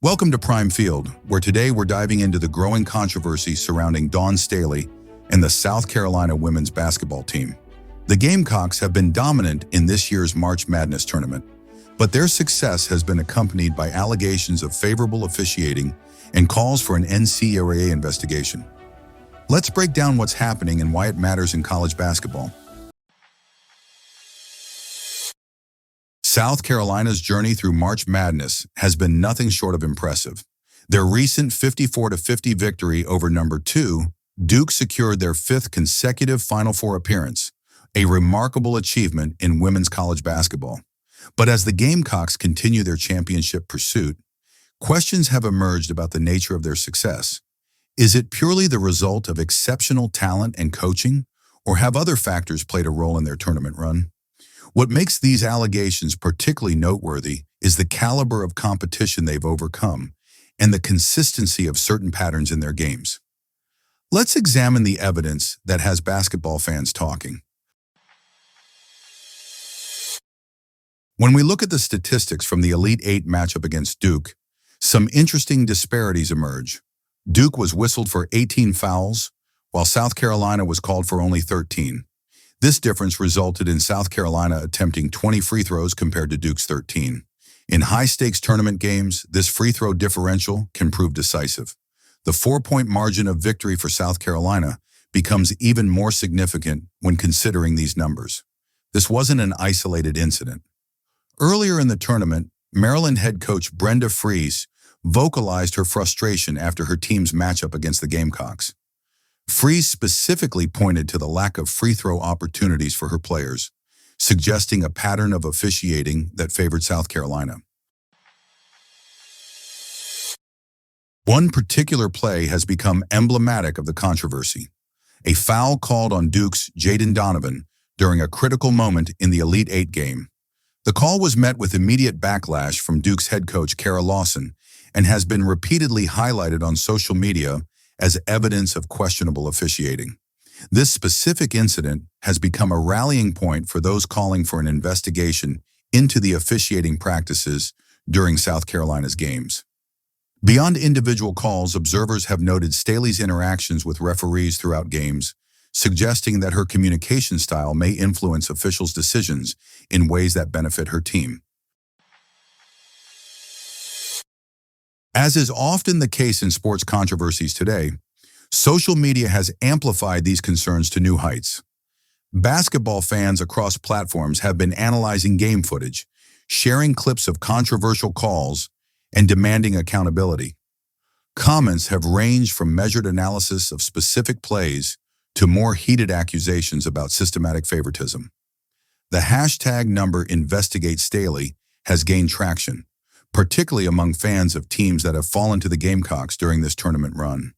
Welcome to Prime Field, where today we're diving into the growing controversy surrounding Dawn Staley and the South Carolina women's basketball team. The Gamecocks have been dominant in this year's March Madness tournament, but their success has been accompanied by allegations of favorable officiating and calls for an NCAA investigation. Let's break down what's happening and why it matters in college basketball. South Carolina's journey through March Madness has been nothing short of impressive. Their recent 54-50 victory over number 2, Duke, secured their 5th consecutive Final Four appearance, a remarkable achievement in women's college basketball. But as the Gamecocks continue their championship pursuit, questions have emerged about the nature of their success. Is it purely the result of exceptional talent and coaching, or have other factors played a role in their tournament run? What makes these allegations particularly noteworthy is the caliber of competition they've overcome and the consistency of certain patterns in their games. Let's examine the evidence that has basketball fans talking. When we look at the statistics from the Elite Eight matchup against Duke, some interesting disparities emerge. Duke was whistled for 18 fouls, while South Carolina was called for only 13. This difference resulted in South Carolina attempting 20 free throws compared to Duke's 13. In high-stakes tournament games, this free throw differential can prove decisive. The 4-point margin of victory for South Carolina becomes even more significant when considering these numbers. This wasn't an isolated incident. Earlier in the tournament, Maryland head coach Brenda Frese vocalized her frustration after her team's matchup against the Gamecocks. Frese specifically pointed to the lack of free throw opportunities for her players, suggesting a pattern of officiating that favored South Carolina. One particular play has become emblematic of the controversy: a foul called on Duke's Jaden Donovan during a critical moment in the Elite Eight game. The call was met with immediate backlash from Duke's head coach Kara Lawson and has been repeatedly highlighted on social media as evidence of questionable officiating. This specific incident has become a rallying point for those calling for an investigation into the officiating practices during South Carolina's games. Beyond individual calls, observers have noted Staley's interactions with referees throughout games, suggesting that her communication style may influence officials' decisions in ways that benefit her team. As is often the case in sports controversies today, social media has amplified these concerns to new heights. Basketball fans across platforms have been analyzing game footage, sharing clips of controversial calls, and demanding accountability. Comments have ranged from measured analysis of specific plays to more heated accusations about systematic favoritism. The hashtag #InvestigateStaley has gained traction, particularly among fans of teams that have fallen to the Gamecocks during this tournament run.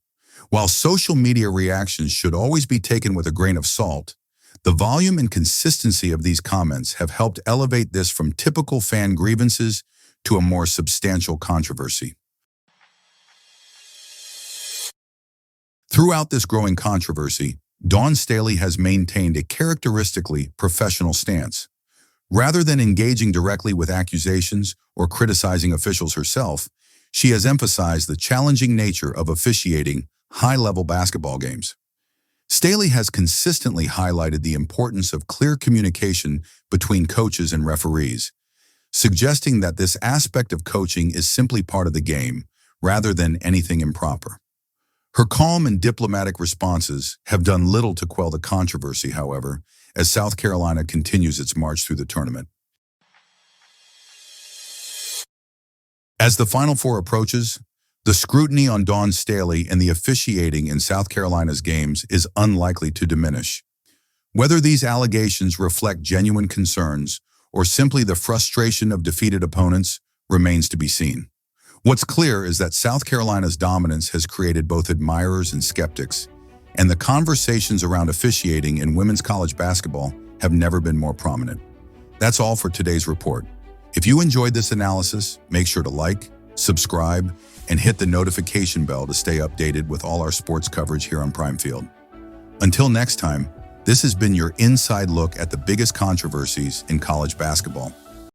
While social media reactions should always be taken with a grain of salt, the volume and consistency of these comments have helped elevate this from typical fan grievances to a more substantial controversy. Throughout this growing controversy, Dawn Staley has maintained a characteristically professional stance. Rather than engaging directly with accusations or criticizing officials herself, she has emphasized the challenging nature of officiating high-level basketball games. Staley has consistently highlighted the importance of clear communication between coaches and referees, suggesting that this aspect of coaching is simply part of the game, rather than anything improper. Her calm and diplomatic responses have done little to quell the controversy, however, as South Carolina continues its march through the tournament. As the Final Four approaches, the scrutiny on Dawn Staley and the officiating in South Carolina's games is unlikely to diminish. Whether these allegations reflect genuine concerns or simply the frustration of defeated opponents remains to be seen. What's clear is that South Carolina's dominance has created both admirers and skeptics, and the conversations around officiating in women's college basketball have never been more prominent. That's all for today's report. If you enjoyed this analysis, make sure to like, subscribe, and hit the notification bell to stay updated with all our sports coverage here on Prime Field. Until next time, this has been your inside look at the biggest controversies in college basketball.